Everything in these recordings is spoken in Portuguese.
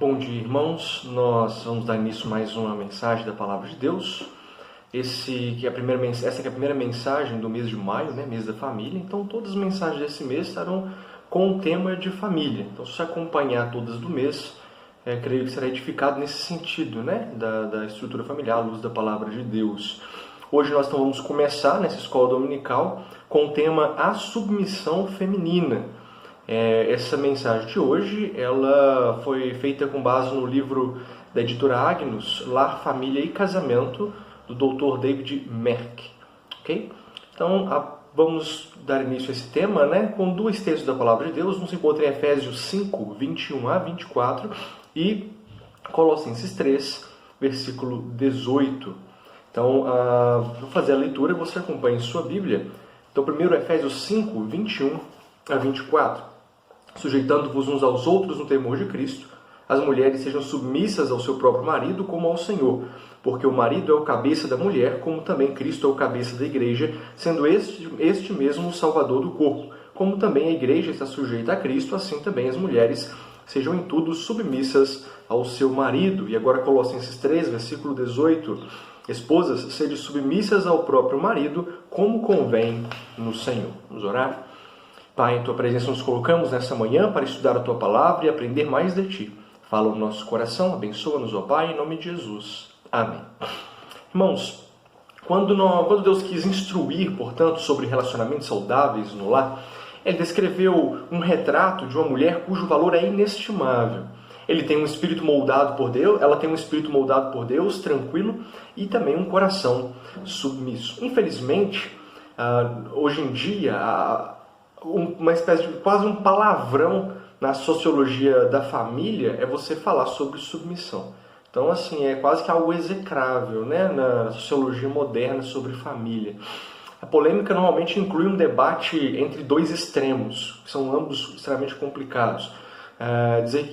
Bom dia, irmãos. Nós vamos dar início a mais uma mensagem da Palavra de Deus. Essa que é a primeira mensagem do mês de maio, mês da família. Então, todas as mensagens desse mês estarão com o tema de família. Então, se você acompanhar todas do mês, creio que será edificado nesse sentido, da estrutura familiar, à luz da Palavra de Deus. Hoje nós vamos começar nessa escola dominical com o tema A Submissão Feminina. Essa mensagem de hoje ela foi feita com base no livro da editora Agnus, Lar, Família e Casamento, do Dr. David Merck. Okay? Então, vamos dar início a esse tema com dois textos da Palavra de Deus. Um se encontra em Efésios 5, 21 a 24 e Colossenses 3, versículo 18. Então, vou fazer a leitura e você acompanha em sua Bíblia. Então, primeiro Efésios 5, 21 a 24. Sujeitando-vos uns aos outros no temor de Cristo, as mulheres sejam submissas ao seu próprio marido como ao Senhor, porque o marido é o cabeça da mulher, como também Cristo é o cabeça da igreja, sendo este mesmo o Salvador do corpo. Como também a igreja está sujeita a Cristo, assim também as mulheres sejam em tudo submissas ao seu marido. E agora Colossenses 3, versículo 18. Esposas, sede submissas ao próprio marido, como convém no Senhor. Vamos orar? Pai, em Tua presença nos colocamos nessa manhã para estudar a Tua Palavra e aprender mais de Ti. Fala no nosso coração, abençoa-nos, ó Pai, em nome de Jesus. Amém. Irmãos, quando Deus quis instruir, portanto, sobre relacionamentos saudáveis no lar, Ele descreveu um retrato de uma mulher cujo valor é inestimável. Ele tem um espírito moldado por Deus, ela tem um espírito moldado por Deus, tranquilo, e também um coração submisso. Infelizmente, hoje em dia, uma espécie de quase um palavrão na sociologia da família é você falar sobre submissão. Então, assim, é quase que algo execrável, na sociologia moderna sobre família. A polêmica normalmente inclui um debate entre dois extremos, que são ambos extremamente complicados,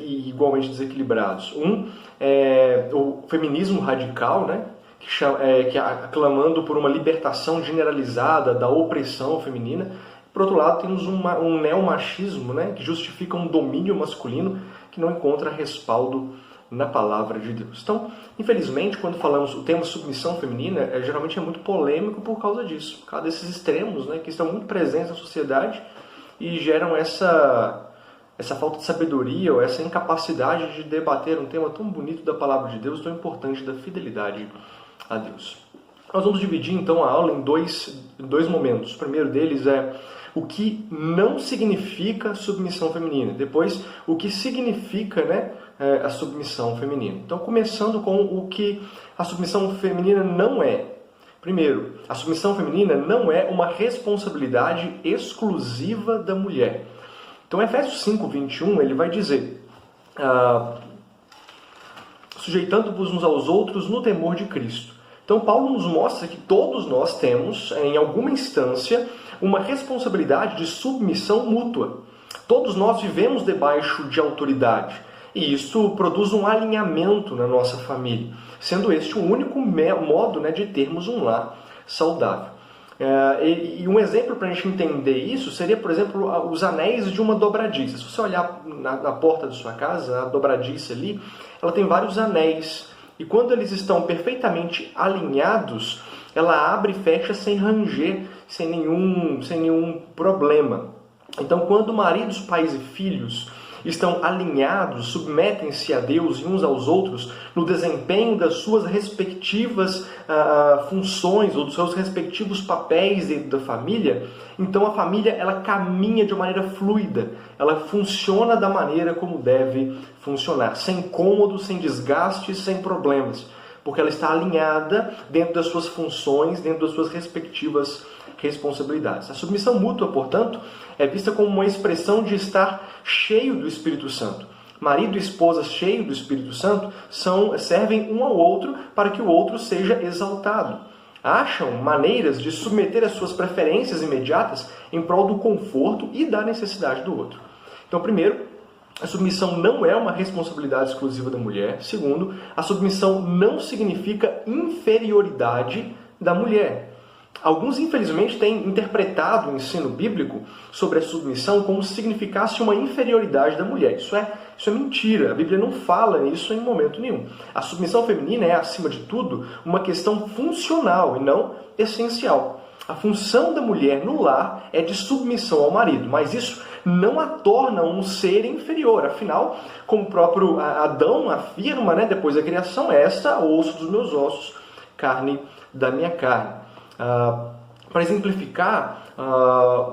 e igualmente desequilibrados. Um é o feminismo radical, que aclamando por uma libertação generalizada da opressão feminina. Por outro lado, temos um neomachismo, que justifica um domínio masculino que não encontra respaldo na Palavra de Deus. Então, infelizmente, quando falamos o tema submissão feminina, geralmente é muito polêmico por causa disso, por causa desses extremos, que estão muito presentes na sociedade e geram essa falta de sabedoria ou essa incapacidade de debater um tema tão bonito da Palavra de Deus, tão importante da fidelidade a Deus. Nós vamos dividir, então, a aula em dois momentos. O primeiro deles é o que não significa submissão feminina. Depois, o que significa a submissão feminina. Então, começando com o que a submissão feminina não é. Primeiro, a submissão feminina não é uma responsabilidade exclusiva da mulher. Então, Efésios 5, 21, ele vai dizer: sujeitando-vos uns aos outros no temor de Cristo. Então, Paulo nos mostra que todos nós temos, em alguma instância, uma responsabilidade de submissão mútua. Todos nós vivemos debaixo de autoridade. E isso produz um alinhamento na nossa família, sendo este o único modo de termos um lar saudável. E um exemplo para a gente entender isso seria, por exemplo, os anéis de uma dobradiça. Se você olhar na porta da sua casa, a dobradiça ali, ela tem vários anéis. E quando eles estão perfeitamente alinhados, ela abre e fecha sem ranger, sem nenhum problema. Então, quando maridos, pais e filhos estão alinhados, submetem-se a Deus e uns aos outros no desempenho das suas respectivas funções ou dos seus respectivos papéis dentro da família, então a família ela caminha de uma maneira fluida, ela funciona da maneira como deve funcionar, sem incômodos, sem desgastes, sem problemas, porque ela está alinhada dentro das suas funções, dentro das suas respectivas responsabilidades. A submissão mútua, portanto, é vista como uma expressão de estar cheio do Espírito Santo. Marido e esposa cheios do Espírito Santo servem um ao outro para que o outro seja exaltado. Acham maneiras de submeter as suas preferências imediatas em prol do conforto e da necessidade do outro. Então, primeiro, a submissão não é uma responsabilidade exclusiva da mulher. Segundo, a submissão não significa inferioridade da mulher. Alguns, infelizmente, têm interpretado o ensino bíblico sobre a submissão como se significasse uma inferioridade da mulher. Isso é Isso é mentira, a Bíblia não fala isso em momento nenhum. A submissão feminina é, acima de tudo, uma questão funcional e não essencial. A função da mulher no lar é de submissão ao marido, mas isso não a torna um ser inferior. Afinal, como o próprio Adão afirma, depois da criação, esta, osso dos meus ossos, carne da minha carne. Para exemplificar,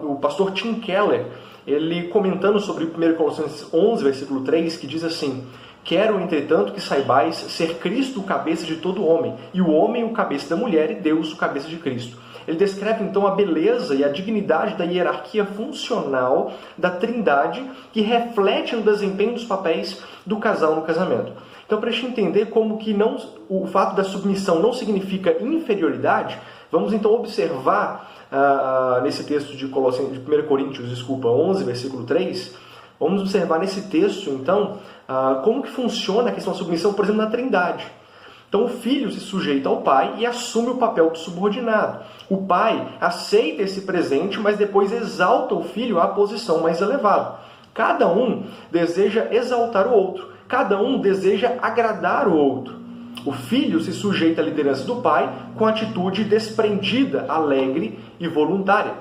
o pastor Tim Keller, ele comentando sobre 1 Colossenses 11, versículo 3, que diz assim: quero, entretanto, que saibais ser Cristo o cabeça de todo homem, e o homem o cabeça da mulher, e Deus o cabeça de Cristo. Ele descreve então a beleza e a dignidade da hierarquia funcional da Trindade, que reflete no desempenho dos papéis do casal no casamento. Então, para a gente entender como que o fato da submissão não significa inferioridade, vamos então observar nesse texto de 1 Coríntios 11, versículo 3, vamos observar nesse texto, então, como que funciona a questão da submissão, por exemplo, na Trindade. Então, o filho se sujeita ao pai e assume o papel de subordinado. O pai aceita esse presente, mas depois exalta o filho à posição mais elevada. Cada um deseja exaltar o outro. Cada um deseja agradar o outro. O filho se sujeita à liderança do pai com atitude desprendida, alegre e voluntária.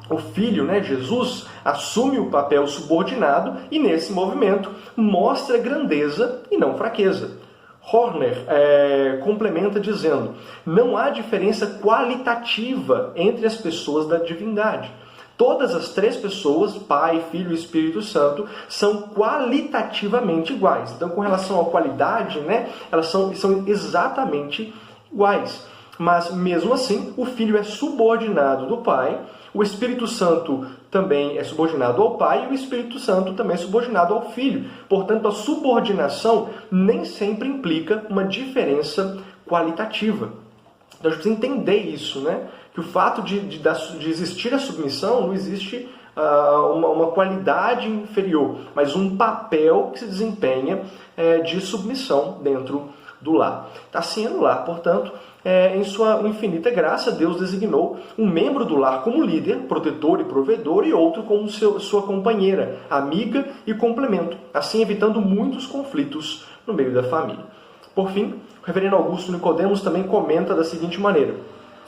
O filho, Jesus, assume o papel subordinado e, nesse movimento, mostra grandeza e não fraqueza. Horner complementa dizendo: não há diferença qualitativa entre as pessoas da divindade. Todas as três pessoas, Pai, Filho e Espírito Santo, são qualitativamente iguais. Então, com relação à qualidade, elas são exatamente iguais. Mas, mesmo assim, o Filho é subordinado do Pai, o Espírito Santo também é subordinado ao Pai e o Espírito Santo também é subordinado ao Filho. Portanto, a subordinação nem sempre implica uma diferença qualitativa. Então, a gente precisa entender isso, que o fato de existir a submissão, não existe uma qualidade inferior, mas um papel que se desempenha de submissão dentro do lar. Assim é no lar, portanto, em sua infinita graça, Deus designou um membro do lar como líder, protetor e provedor, e outro como sua companheira, amiga e complemento, assim evitando muitos conflitos no meio da família. Por fim, o reverendo Augusto Nicodemos também comenta da seguinte maneira: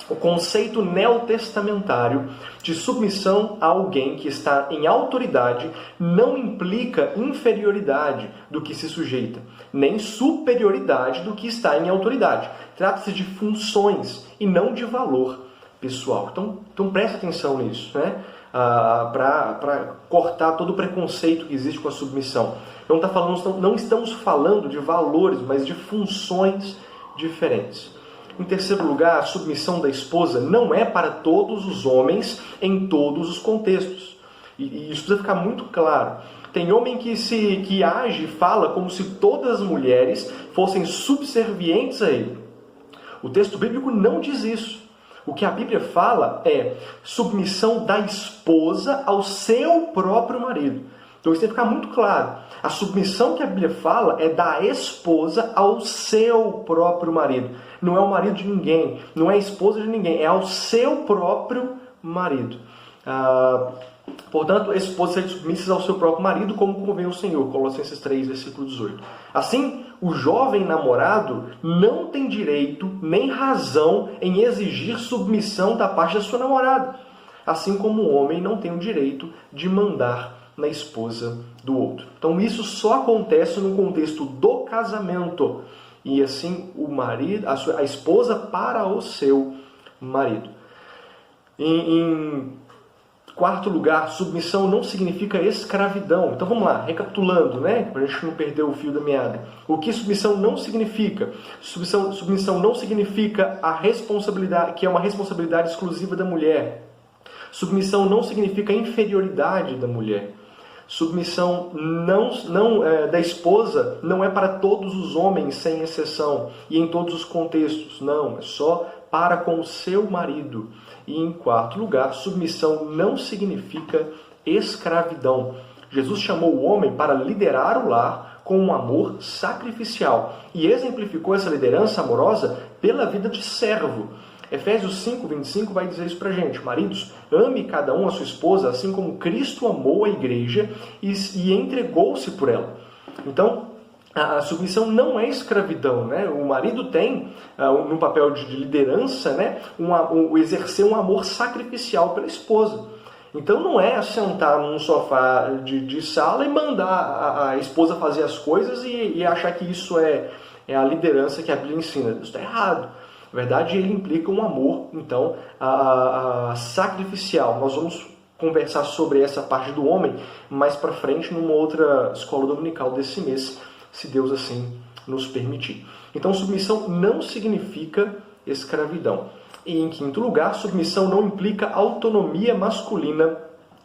o conceito neotestamentário de submissão a alguém que está em autoridade não implica inferioridade do que se sujeita, nem superioridade do que está em autoridade. Trata-se de funções e não de valor pessoal. Então preste atenção nisso, para cortar todo o preconceito que existe com a submissão. Não estamos falando de valores, mas de funções diferentes. Em terceiro lugar, a submissão da esposa não é para todos os homens em todos os contextos. E isso precisa ficar muito claro. Tem homem que age e fala como se todas as mulheres fossem subservientes a ele. O texto bíblico não diz isso. O que a Bíblia fala é submissão da esposa ao seu próprio marido. Então isso tem que ficar muito claro. A submissão que a Bíblia fala é da esposa ao seu próprio marido. Não é o marido de ninguém, não é a esposa de ninguém, é ao seu próprio marido. Portanto, a esposa seja submissa ao seu próprio marido, como convém ao Senhor. Colossenses 3, versículo 18. Assim, o jovem namorado não tem direito nem razão em exigir submissão da parte da sua namorada. Assim como o homem não tem o direito de mandar na esposa do outro. Então isso só acontece no contexto do casamento. E assim o marido, a esposa para o seu marido. Em quarto lugar, submissão não significa escravidão. Então vamos lá, recapitulando, para a gente não perder o fio da meada. O que submissão não significa? Submissão não significa a responsabilidade, que é uma responsabilidade exclusiva da mulher. Submissão não significa inferioridade da mulher. Submissão da esposa não é para todos os homens, sem exceção, e em todos os contextos. Não, é só para com o seu marido. E em quarto lugar, submissão não significa escravidão. Jesus chamou o homem para liderar o lar com um amor sacrificial e exemplificou essa liderança amorosa pela vida de servo. Efésios 5, 25 vai dizer isso pra gente. Maridos, ame cada um a sua esposa, assim como Cristo amou a igreja e entregou-se por ela. Então, a submissão não é escravidão, né? O marido tem, no papel de liderança, né, exercer um amor sacrificial pela esposa. Então não é sentar num sofá de sala e mandar a esposa fazer as coisas e achar que isso é a liderança que a Bíblia ensina. Isso está errado. Na verdade, ele implica um amor, então, sacrificial. Nós vamos conversar sobre essa parte do homem mais para frente numa outra escola dominical desse mês, se Deus assim nos permitir. Então, submissão não significa escravidão. E, em quinto lugar, submissão não implica autonomia masculina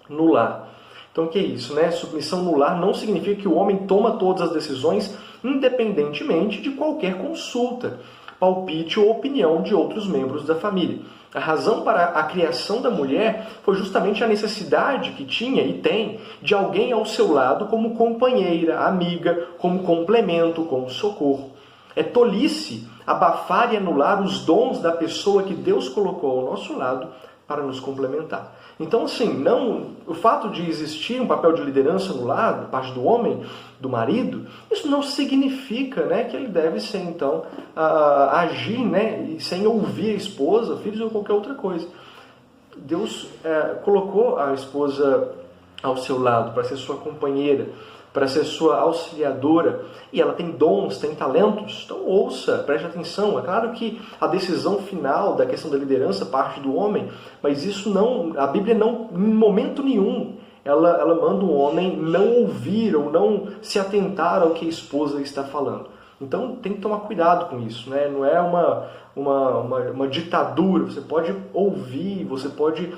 no lar. Então, o que é isso, né? Submissão no lar não significa que o homem toma todas as decisões independentemente de qualquer consulta, palpite ou opinião de outros membros da família. A razão para a criação da mulher foi justamente a necessidade que tinha e tem de alguém ao seu lado como companheira, amiga, como complemento, como socorro. É tolice abafar e anular os dons da pessoa que Deus colocou ao nosso lado para nos complementar. Então, assim, o fato de existir um papel de liderança no lar, da parte do homem, do marido, isso não significa, né, que ele deve ser, então, agir, né, sem ouvir a esposa, filhos ou qualquer outra coisa. Deus colocou a esposa ao seu lado para ser sua companheira, para ser sua auxiliadora, e ela tem dons, tem talentos, então ouça, preste atenção. É claro que a decisão final da questão da liderança parte do homem, mas isso não, a Bíblia não, em momento nenhum, ela manda um homem não ouvir ou não se atentar ao que a esposa está falando. Então tem que tomar cuidado com isso, né? Não é uma ditadura. Você pode ouvir, você pode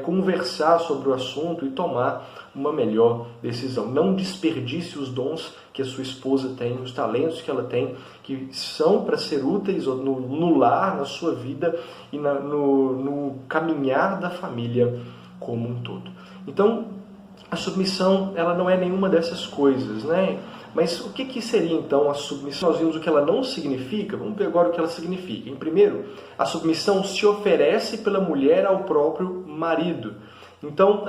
conversar sobre o assunto e tomar uma melhor decisão. Não desperdice os dons que a sua esposa tem, os talentos que ela tem, que são para ser úteis no lar, na sua vida e no caminhar da família como um todo. Então, a submissão ela não é nenhuma dessas coisas, né? Mas o que seria então a submissão? Nós vimos o que ela não significa, vamos ver agora o que ela significa. Em primeiro, a submissão se oferece pela mulher ao próprio marido. Então,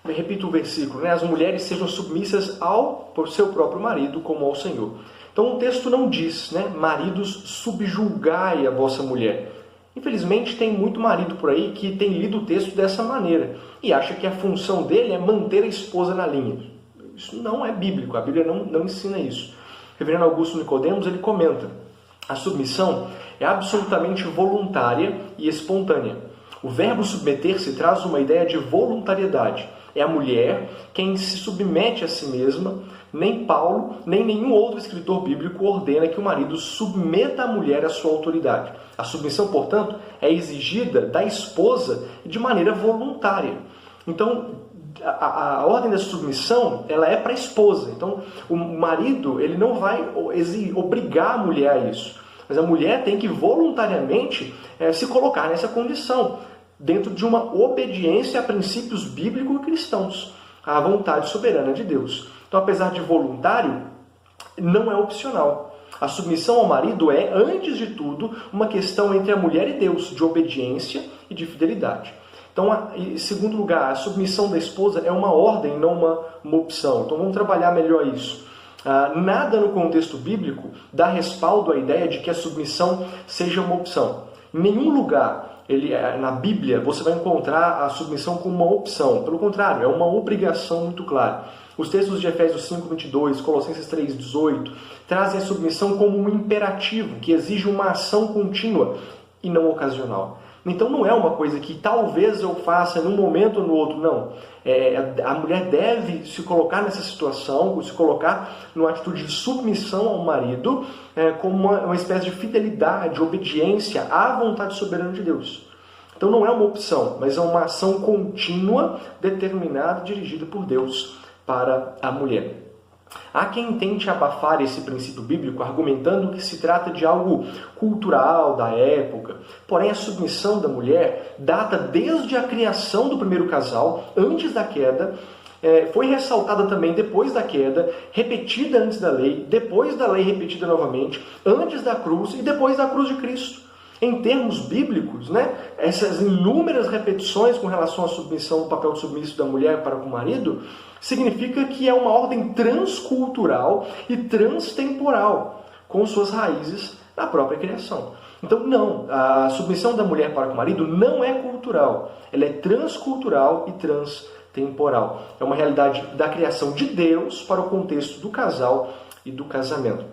repito o versículo, né? As mulheres sejam submissas por seu próprio marido como ao Senhor. Então o texto não diz, né? Maridos, subjulgai a vossa mulher. Infelizmente tem muito marido por aí que tem lido o texto dessa maneira e acha que a função dele é manter a esposa na linha. Isso não é bíblico, a Bíblia não ensina isso. O reverendo Augusto Nicodemos, ele comenta: a submissão é absolutamente voluntária e espontânea. O verbo submeter-se traz uma ideia de voluntariedade. É a mulher quem se submete a si mesma. Nem Paulo, nem nenhum outro escritor bíblico ordena que o marido submeta a mulher à sua autoridade. A submissão, portanto, é exigida da esposa de maneira voluntária. Então, a ordem da submissão, ela é para a esposa. Então, o marido, ele não vai obrigar a mulher a isso. Mas a mulher tem que voluntariamente se colocar nessa condição, dentro de uma obediência a princípios bíblicos e cristãos, à vontade soberana de Deus. Então, apesar de voluntário, não é opcional. A submissão ao marido é, antes de tudo, uma questão entre a mulher e Deus, de obediência e de fidelidade. Então, em segundo lugar, a submissão da esposa é uma ordem, não uma opção. Então, vamos trabalhar melhor isso. Nada no contexto bíblico dá respaldo à ideia de que a submissão seja uma opção. Em nenhum lugar na Bíblia você vai encontrar a submissão como uma opção. Pelo contrário, é uma obrigação muito clara. Os textos de Efésios 5:22, Colossenses 3:18 trazem a submissão como um imperativo que exige uma ação contínua e não ocasional. Então não é uma coisa que talvez eu faça num momento ou no outro, não. A mulher deve se colocar nessa situação, se colocar numa atitude de submissão ao marido, como uma espécie de fidelidade, obediência à vontade soberana de Deus. Então não é uma opção, mas é uma ação contínua, determinada, dirigida por Deus para a mulher. Há quem tente abafar esse princípio bíblico argumentando que se trata de algo cultural da época. Porém, a submissão da mulher data desde a criação do primeiro casal, antes da queda, foi ressaltada também depois da queda, repetida antes da lei, depois da lei repetida novamente, antes da cruz e depois da cruz de Cristo. Em termos bíblicos, né, essas inúmeras repetições com relação à submissão, o papel de submisso da mulher para com o marido, significa que é uma ordem transcultural e transtemporal, com suas raízes na própria criação. Então, não, a submissão da mulher para com o marido não é cultural, ela é transcultural e transtemporal. É uma realidade da criação de Deus para o contexto do casal e do casamento.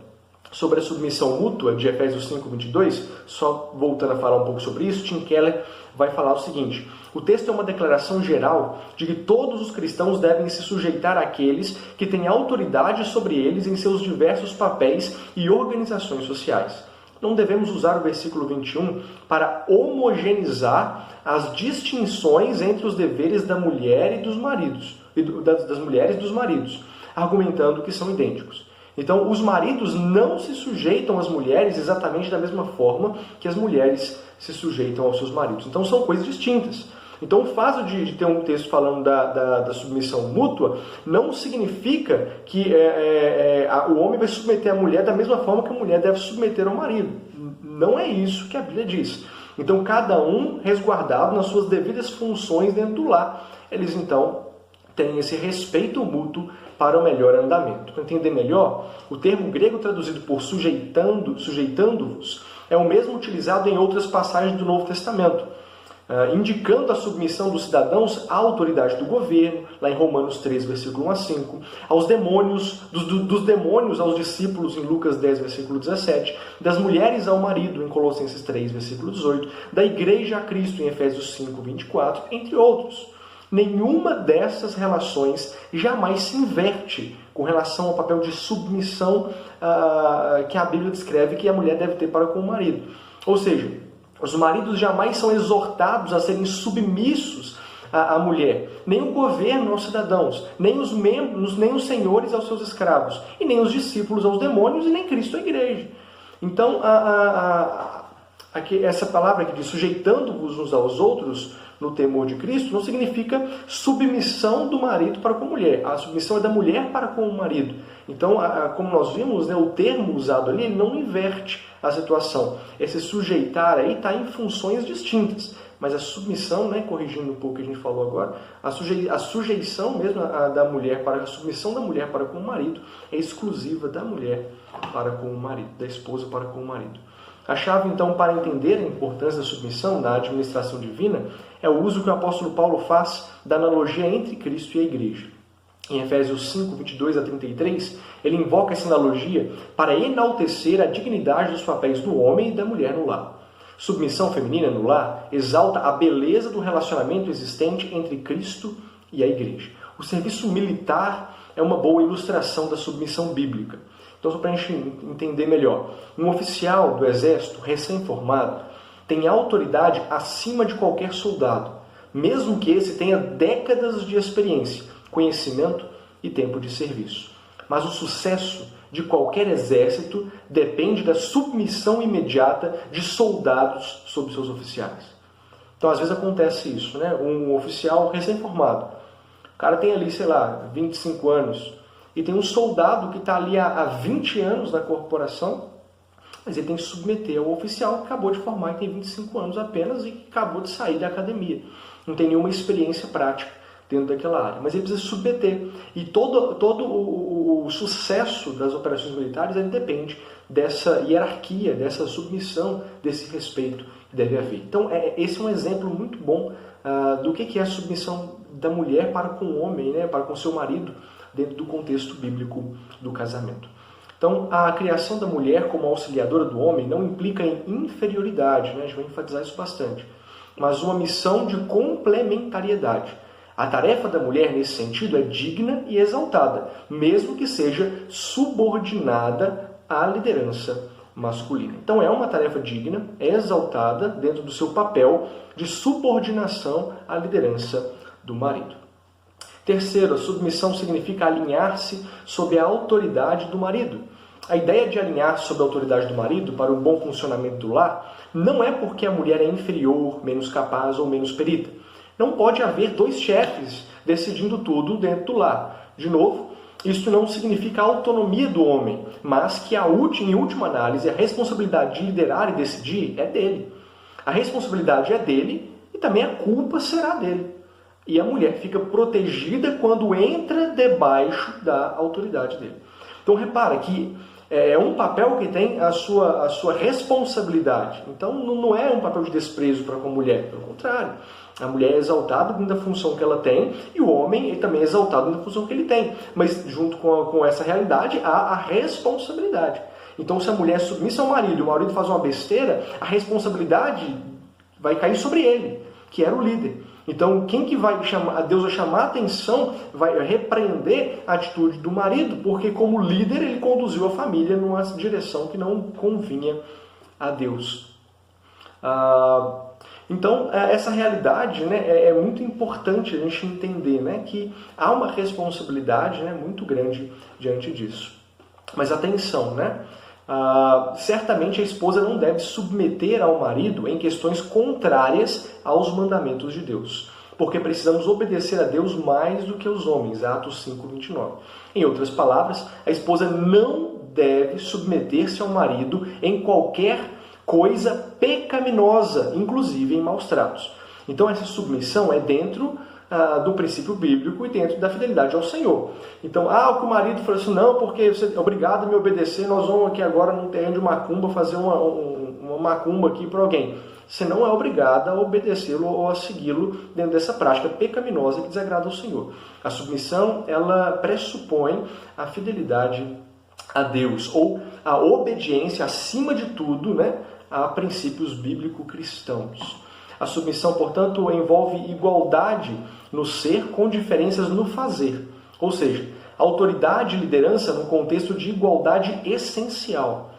Sobre a submissão mútua de Efésios 5:22, só voltando a falar um pouco sobre isso, Tim Keller vai falar o seguinte: o texto é uma declaração geral de que todos os cristãos devem se sujeitar àqueles que têm autoridade sobre eles em seus diversos papéis e organizações sociais. Não devemos usar o versículo 21 para homogeneizar as distinções entre os deveres da mulher e dos maridos, das mulheres e dos maridos, argumentando que são idênticos. Então, os maridos não se sujeitam às mulheres exatamente da mesma forma que as mulheres se sujeitam aos seus maridos. Então, são coisas distintas. Então, o fato de ter um texto falando da submissão mútua não significa que o homem vai submeter a mulher da mesma forma que a mulher deve submeter ao marido. Não é isso que a Bíblia diz. Então, cada um resguardado nas suas devidas funções dentro do lar. Eles, então, têm esse respeito mútuo para o melhor andamento. Para entender melhor, o termo grego traduzido por sujeitando-vos é o mesmo utilizado em outras passagens do Novo Testamento, indicando a submissão dos cidadãos à autoridade do governo, lá em Romanos 3, versículo 1 a 5, aos demônios, dos demônios aos discípulos, em Lucas 10, versículo 17, das mulheres ao marido, em Colossenses 3, versículo 18, da igreja a Cristo, em Efésios 5, 24, entre outros. Nenhuma dessas relações jamais se inverte com relação ao papel de submissão que a Bíblia descreve que a mulher deve ter para com o marido. Ou seja, os maridos jamais são exortados a serem submissos à mulher, nem o governo aos cidadãos, nem os membros, nem os senhores aos seus escravos, e nem os discípulos aos demônios, e nem Cristo à igreja. Então, essa palavra que diz sujeitando-vos uns aos outros no temor de Cristo não significa submissão do marido para com a mulher. A submissão é da mulher para com o marido. Então, como nós vimos, né, o termo usado ali ele não inverte a situação. Esse sujeitar aí está em funções distintas. Mas a submissão, né, corrigindo um pouco o que a gente falou agora, a sujeição mesmo da mulher a submissão da mulher para com o marido é exclusiva da mulher para com o marido, da esposa para com o marido. A chave, então, para entender a importância da submissão na administração divina é o uso que o apóstolo Paulo faz da analogia entre Cristo e a igreja. Em Efésios 5, 22 a 33, ele invoca essa analogia para enaltecer a dignidade dos papéis do homem e da mulher no lar. Submissão feminina no lar exalta a beleza do relacionamento existente entre Cristo e a igreja. O serviço militar é uma boa ilustração da submissão bíblica. Então, só para a gente entender melhor, um oficial do exército recém-formado tem autoridade acima de qualquer soldado, mesmo que esse tenha décadas de experiência, conhecimento e tempo de serviço. Mas o sucesso de qualquer exército depende da submissão imediata de soldados sobre seus oficiais. Então, às vezes acontece isso, né? Um oficial recém-formado, o cara tem ali, 25 anos, e tem um soldado que está ali há 20 anos na corporação, mas ele tem que submeter ao oficial que acabou de formar e tem 25 anos apenas e que acabou de sair da academia. Não tem nenhuma experiência prática dentro daquela área, mas ele precisa submeter. E todo o sucesso das operações militares ele depende dessa hierarquia, dessa submissão, desse respeito que deve haver. Então, esse é um exemplo muito bom do que é a submissão da mulher para com o homem, né, para com seu marido, dentro do contexto bíblico do casamento. Então, a criação da mulher como auxiliadora do homem não implica em inferioridade, né? A gente vai enfatizar isso bastante, mas uma missão de complementariedade. A tarefa da mulher, nesse sentido, é digna e exaltada, mesmo que seja subordinada à liderança masculina. Então, é uma tarefa digna, é exaltada dentro do seu papel de subordinação à liderança do marido. Terceiro, a submissão significa alinhar-se sob a autoridade do marido. A ideia de alinhar sob a autoridade do marido para o bom funcionamento do lar não é porque a mulher é inferior, menos capaz ou menos perita. Não pode haver dois chefes decidindo tudo dentro do lar. De novo, isso não significa a autonomia do homem, mas que em última análise a responsabilidade de liderar e decidir é dele. A responsabilidade é dele e também a culpa será dele. E a mulher fica protegida quando entra debaixo da autoridade dele. Então repara que é um papel que tem a sua responsabilidade. Então não é um papel de desprezo para com a mulher, pelo contrário. A mulher é exaltada dentro da função que ela tem e o homem ele também é exaltado dentro da função que ele tem. Mas junto com essa realidade há a responsabilidade. Então se a mulher é submissa ao marido e o marido faz uma besteira, a vai cair sobre ele, que era o líder. Então, quem que vai chamar, Deus vai chamar a atenção, vai repreender a atitude do marido, porque como líder ele conduziu a família numa direção que não convinha a Deus. Então, essa realidade, né, é muito importante a gente entender, né, que há uma responsabilidade, né, muito grande diante disso. Mas atenção, né? Certamente a esposa não deve submeter ao marido em questões contrárias aos mandamentos de Deus, porque precisamos obedecer a Deus mais do que os homens, Atos 5:29. Em outras palavras, a esposa não deve submeter-se ao marido em qualquer coisa pecaminosa, inclusive em maus tratos. Então essa submissão é dentro do princípio bíblico e dentro da fidelidade ao Senhor. Então, o que o marido falou assim, não, porque você é obrigado a me obedecer, nós vamos aqui agora num terreno de macumba fazer uma macumba aqui para alguém. Você não é obrigado a obedecê-lo ou a segui-lo dentro dessa prática pecaminosa que desagrada ao Senhor. A submissão, ela pressupõe a fidelidade a Deus, ou a obediência, acima de tudo, né, a princípios bíblico-cristãos. A submissão, portanto, envolve igualdade no ser com diferenças no fazer. Ou seja, autoridade e liderança no contexto de igualdade essencial.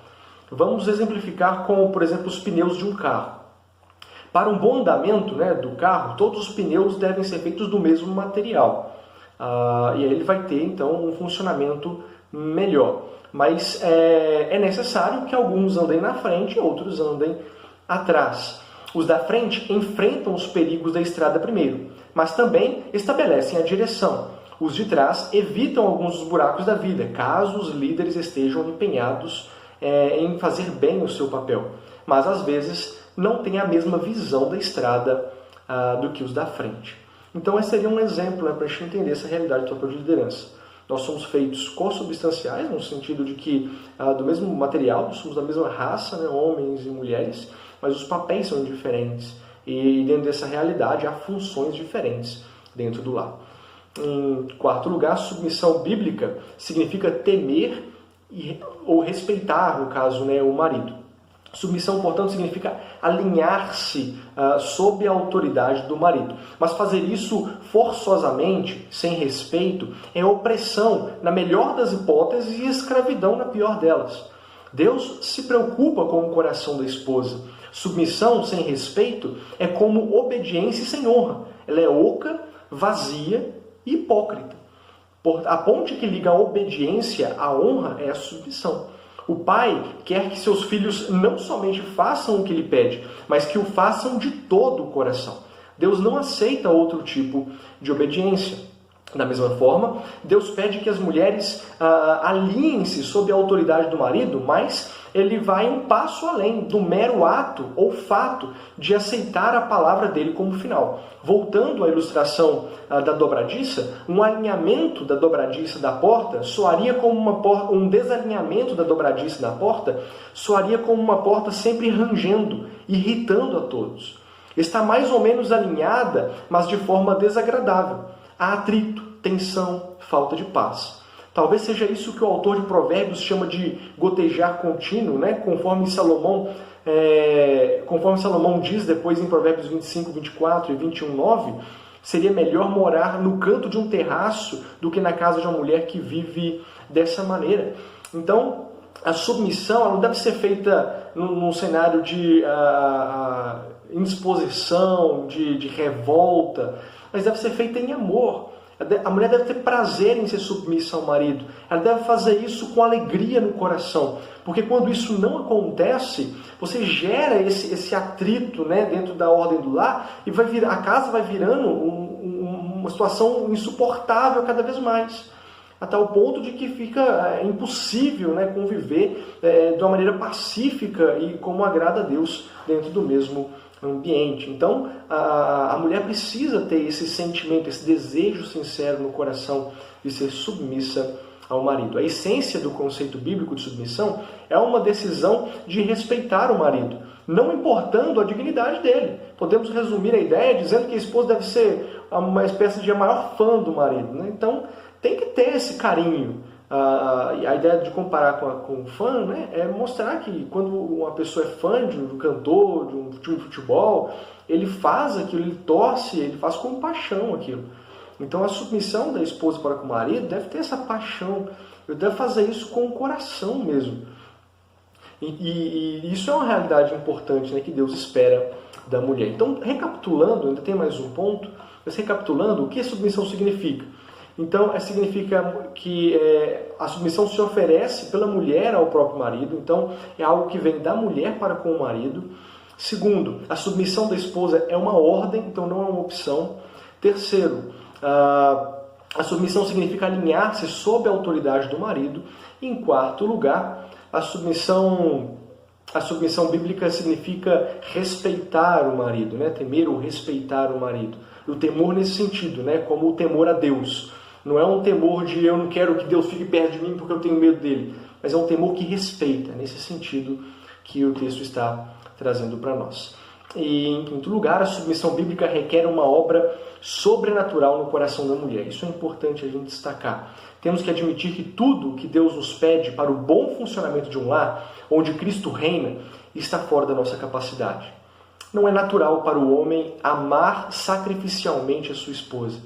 Vamos exemplificar com, por exemplo, os pneus de um carro. Para um bom andamento, né, do carro, todos os pneus devem ser feitos do mesmo material. E aí ele vai ter, então, um funcionamento melhor. Mas é necessário que alguns andem na frente e outros andem atrás. Os da frente enfrentam os perigos da estrada primeiro, mas também estabelecem a direção. Os de trás evitam alguns dos buracos da vida, caso os líderes estejam empenhados em fazer bem o seu papel. Mas, às vezes, não têm a mesma visão da estrada do que os da frente. Então, esse seria um exemplo, né, para a gente entender essa realidade do papel de liderança. Nós somos feitos consubstanciais, no sentido de que do mesmo material, somos da mesma raça, né, homens e mulheres, mas os papéis são diferentes. E dentro dessa realidade há funções diferentes dentro do lar. Em quarto lugar, submissão bíblica significa temer ou respeitar, no caso, né, o marido. Submissão, portanto, significa alinhar-se sob a autoridade do marido. Mas fazer isso forçosamente, sem respeito, é opressão, na melhor das hipóteses, e escravidão, na pior delas. Deus se preocupa com o coração da esposa. Submissão sem respeito é como obediência sem honra. Ela é oca, vazia e hipócrita. A ponte que liga a obediência à honra é a submissão. O pai quer que seus filhos não somente façam o que ele pede, mas que o façam de todo o coração. Deus não aceita outro tipo de obediência. Da mesma forma, Deus pede que as mulheres alinhem-se sob a autoridade do marido, mas ele vai um passo além do mero ato ou fato de aceitar a palavra dele como final. Voltando à ilustração da dobradiça, um alinhamento da dobradiça da porta soaria como um desalinhamento da dobradiça da porta soaria como uma porta sempre rangendo, irritando a todos. Está mais ou menos alinhada, mas de forma desagradável. Há atrito, tensão, falta de paz. Talvez seja isso que o autor de Provérbios chama de gotejar contínuo, né? Conforme Salomão diz depois em Provérbios 25, 24 e 21, 9, seria melhor morar no canto de um terraço do que na casa de uma mulher que vive dessa maneira. Então, a submissão não deve ser feita num cenário de indisposição, de revolta, mas deve ser feita em amor. A mulher deve ter prazer em ser submissa ao marido. Ela deve fazer isso com alegria no coração. Porque quando isso não acontece, você gera esse atrito, né, dentro da ordem do lar e a casa vai virando uma situação insuportável cada vez mais. A tal ponto de que fica impossível, né, conviver de uma maneira pacífica e como agrada a Deus dentro do mesmo ambiente. Então, a mulher precisa ter esse sentimento, esse desejo sincero no coração de ser submissa ao marido. A essência do conceito bíblico de submissão é uma decisão de respeitar o marido, não importando a dignidade dele. Podemos resumir a ideia dizendo que a esposa deve ser uma espécie de maior fã do marido, né? Então, tem que ter esse carinho. A ideia de comparar com fã, né, é mostrar que quando uma pessoa é fã de um cantor, de um time de futebol, ele faz aquilo, ele torce, ele faz com paixão aquilo. Então a submissão da esposa para com o marido deve ter essa paixão, ele deve fazer isso com o coração mesmo. E isso é uma realidade importante, né, que Deus espera da mulher. Então, recapitulando, ainda tem mais um ponto, mas recapitulando, o que a submissão significa? Então, significa que a submissão se oferece pela mulher ao próprio marido. Então, é algo que vem da mulher para com o marido. Segundo, a submissão da esposa é uma ordem, então não é uma opção. Terceiro, a submissão significa alinhar-se sob a autoridade do marido. E, em quarto lugar, a submissão bíblica significa respeitar o marido, né? Temer ou respeitar o marido. O temor nesse sentido, né? Como o temor a Deus. Não é um temor de eu não quero que Deus fique perto de mim porque eu tenho medo dele, mas é um temor que respeita, nesse sentido que o texto está trazendo para nós. E, em quinto lugar, a submissão bíblica requer uma obra sobrenatural no coração da mulher. Isso é importante a gente destacar. Temos que admitir que tudo que Deus nos pede para o bom funcionamento de um lar, onde Cristo reina, está fora da nossa capacidade. Não é natural para o homem amar sacrificialmente a sua esposa.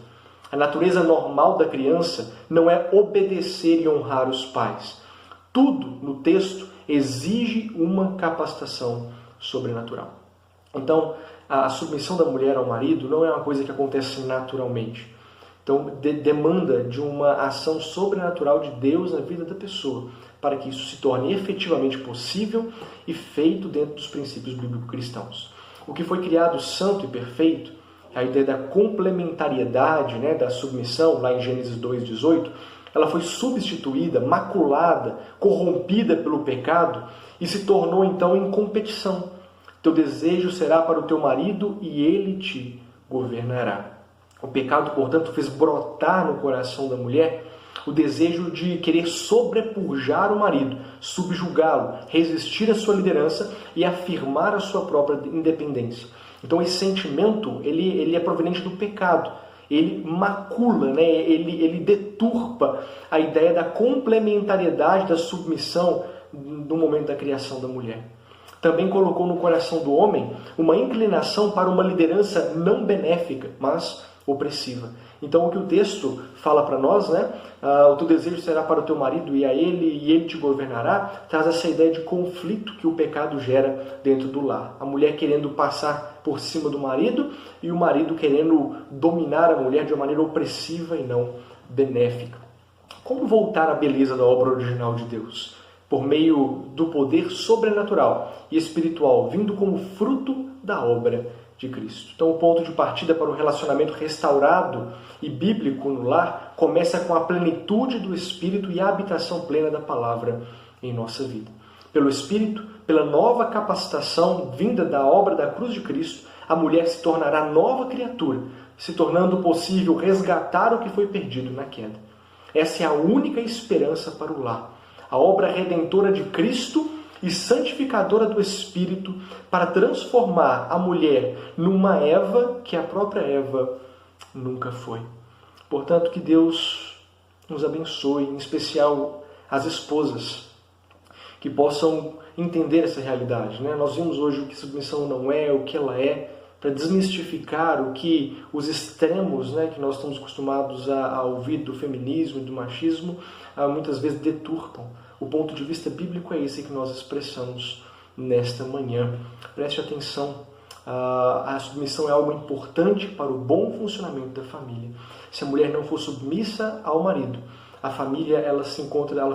A natureza normal da criança não é obedecer e honrar os pais. Tudo no texto exige uma capacitação sobrenatural. Então, a submissão da mulher ao marido não é uma coisa que acontece naturalmente. Então, demanda de uma ação sobrenatural de Deus na vida da pessoa, para que isso se torne efetivamente possível e feito dentro dos princípios bíblico-cristãos. O que foi criado santo e perfeito, a ideia da complementariedade, né, da submissão, lá em Gênesis 2,18, ela foi substituída, maculada, corrompida pelo pecado e se tornou então em competição. Teu desejo será para o teu marido e ele te governará. O pecado, portanto, fez brotar no coração da mulher o desejo de querer sobrepujar o marido, subjugá-lo, resistir à sua liderança e afirmar a sua própria independência. Então esse sentimento ele é proveniente do pecado. Ele macula, né? ele deturpa a ideia da complementariedade da submissão no momento da criação da mulher. Também colocou no coração do homem uma inclinação para uma liderança não benéfica, mas opressiva. Então o que o texto fala para nós, né? O teu desejo será para o teu marido e a ele, e ele te governará, traz essa ideia de conflito que o pecado gera dentro do lar. A mulher querendo passar por cima do marido e o marido querendo dominar a mulher de uma maneira opressiva e não benéfica. Como voltar à beleza da obra original de Deus? Por meio do poder sobrenatural e espiritual, vindo como fruto da obra de Cristo. Então o ponto de partida para um relacionamento restaurado e bíblico no lar começa com a plenitude do Espírito e a habitação plena da palavra em nossa vida. Pelo Espírito, pela nova capacitação vinda da obra da cruz de Cristo, a mulher se tornará nova criatura, se tornando possível resgatar o que foi perdido na queda. Essa é a única esperança para o lar. A obra redentora de Cristo e santificadora do Espírito para transformar a mulher numa Eva que a própria Eva nunca foi. Portanto, que Deus nos abençoe, em especial as esposas, que possam entender essa realidade, né? Nós vimos hoje o que submissão não é, o que ela é, para desmistificar o que os extremos, né, que nós estamos acostumados a ouvir do feminismo e do machismo, muitas vezes deturpam. O ponto de vista bíblico é esse que nós expressamos nesta manhã. Preste atenção, a submissão é algo importante para o bom funcionamento da família. Se a mulher não for submissa ao marido, a família ela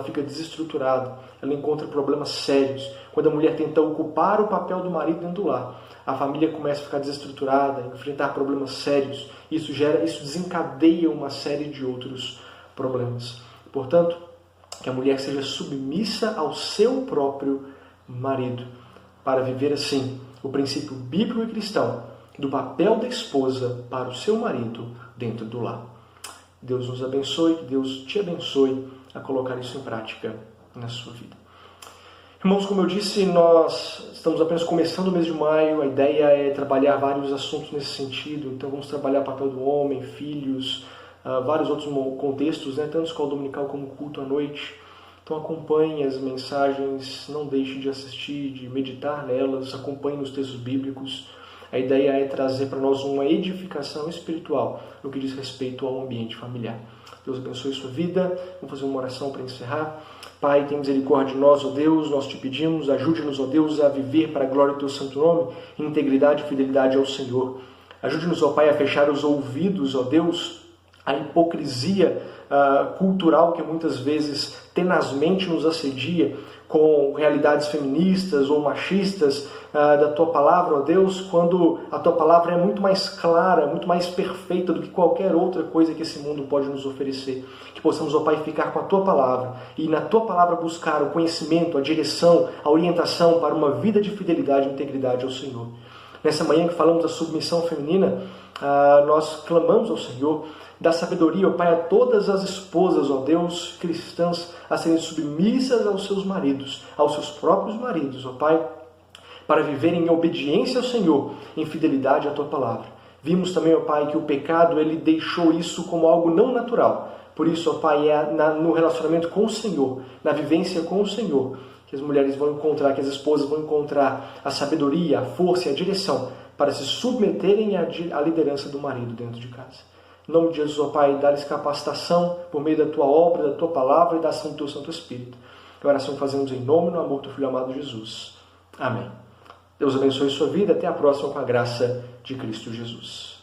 fica desestruturada, ela encontra problemas sérios. Quando a mulher tenta ocupar o papel do marido dentro do lar, a família começa a ficar desestruturada, enfrentar problemas sérios. Isso desencadeia uma série de outros problemas. Portanto, que a mulher seja submissa ao seu próprio marido, para viver assim o princípio bíblico e cristão do papel da esposa para o seu marido dentro do lar. Deus nos abençoe, que Deus te abençoe a colocar isso em prática na sua vida. Irmãos, como eu disse, nós estamos apenas começando o mês de maio, a ideia é trabalhar vários assuntos nesse sentido, então vamos trabalhar o papel do homem, filhos, vários outros contextos, tanto escola dominical como culto à noite. Então acompanhe as mensagens, não deixe de assistir, de meditar nelas, acompanhe os textos bíblicos. A ideia é trazer para nós uma edificação espiritual no que diz respeito ao ambiente familiar. Deus abençoe sua vida. Vamos fazer uma oração para encerrar. Pai, tem misericórdia de nós, ó Deus, nós te pedimos, ajude-nos, ó Deus, a viver para a glória do teu santo nome, em integridade e fidelidade ao Senhor. Ajude-nos, ó Pai, a fechar os ouvidos, ó Deus, à hipocrisia cultural que muitas vezes tenazmente nos assedia com realidades feministas ou machistas da Tua Palavra, ó Deus, quando a Tua Palavra é muito mais clara, muito mais perfeita do que qualquer outra coisa que esse mundo pode nos oferecer. Que possamos, ó Pai, ficar com a Tua Palavra e na Tua Palavra buscar o conhecimento, a direção, a orientação para uma vida de fidelidade e integridade ao Senhor. Nessa manhã que falamos da submissão feminina, nós clamamos ao Senhor da sabedoria, ó Pai, a todas as esposas, ó Deus, cristãs, a serem submissas aos seus maridos, aos seus próprios maridos, ó Pai, para viverem em obediência ao Senhor, em fidelidade à Tua Palavra. Vimos também, ó Pai, que o pecado, ele deixou isso como algo não natural. Por isso, ó Pai, no relacionamento com o Senhor, na vivência com o Senhor, que as mulheres vão encontrar, que as esposas vão encontrar a sabedoria, a força e a direção para se submeterem à liderança do marido dentro de casa. Em nome de Jesus, ó Pai, dá-lhes capacitação por meio da Tua obra, da Tua Palavra e da ação do Teu Santo Espírito. Que oração fazemos em nome e no amor do Teu Filho amado Jesus. Amém. Deus abençoe sua vida. Até a próxima com a graça de Cristo Jesus.